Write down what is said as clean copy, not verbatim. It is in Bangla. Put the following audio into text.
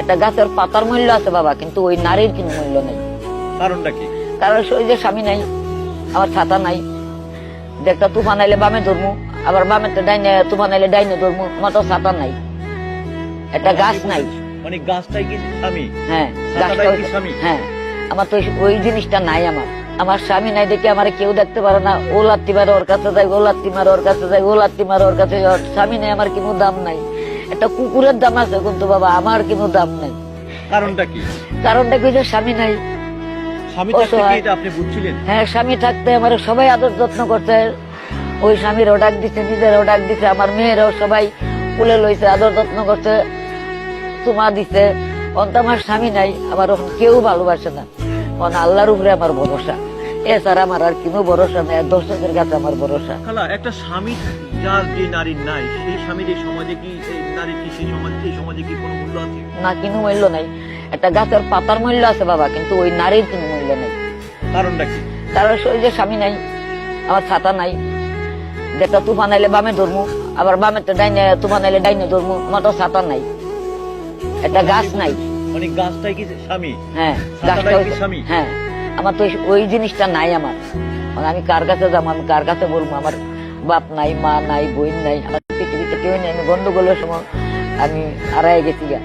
একটা গাছের পাতার মূল্য আছে বাবা, কিন্তু ওই নারীর কোনো মূল্য নেই। কারণটা কি? কারণ ওই যে স্বামী নাই, আমার ছাতা নাই, একটা তুফান আইলে বামে ধরমু, আবার বামে ডাইনে তুফান আইলে ডাইনে ধরমু, আমার তো ছাতা নাই, একটা গাছ নাই। মানে গাছটাই কি স্বামী? হ্যাঁ, ছাতাটাই কি স্বামী? হ্যাঁ, আমার তো ওই জিনিসটা নাই। আমার স্বামী নাই দেখে আমার কেউ দেখতে পারে না। ও লাত্তি মারে ওর কাছে যাই, ও লাত্তি মারে ওর কাছে যাই, ও লাত্তি মারে ওর কাছে যাই। স্বামী নাই, আমার কোনো দাম নাই। একটা কুকুরের দাম আছে, কিন্তু বাবা আমার কোনো দাম নাই। কারণটা কি? কারণটা কি যে স্বামী নাই। স্বামী থাকতে কি এটা আপনি বুঝছিলেন? হ্যাঁ, স্বামী থাকতে আমার সবাই আদর যত্ন করতে, ওই স্বামীরও ডাক দিচ্ছে, নিজেরও ডাক দিচ্ছে, আমার মেয়েরাও সবাই কুলে লইছে, আদর যত্ন করছে, তোমা দিছে। অন্ত আমার স্বামী নাই, আমার কেউ ভালোবাসে না। আল্লাহর উপরে আমার ভরসা, এছাড়া আমার আর কোনো ভরসা নেই। দর্শকের কাছে আমার ভরসা। খালা, একটা স্বামী যার যে নারীর নাই, সেই স্বামীর এই সমাজে কি, এই নারীর কি সেই সমাজে কি কোনো মূল্য আছে? না, কোনো মূল্য নাই। একটা গাছের পাতার মূল্য আছে বাবা, কিন্তু ওই নারীর কোনো মূল্য নেই। কারণটা কি? কারণ ওই যে স্বামী নাই, আমার ছাতা নাই, একটা তুফান আইলে বামে ধরমু, আবার বামে ডাইনে তুফান আইলে ডাইনে ধরমু, আমার তো ছাতা নাই, একটা গাছ নাই। মানে গাছটাই কি স্বামী? হ্যাঁ, ছাতাটাই গাছটা কি স্বামী? হ্যাঁ, আমার তো ওই জিনিসটা নাই। আমার আমি কার কাছে যাবো, আমি কার কাছে বলবো? আমার বাপ নাই, মা নাই, বোন নাই, আমার পৃথিবীতে কেউ নেই। আমি গন্ডগোলের সময় আমি হারাই গেছি গা।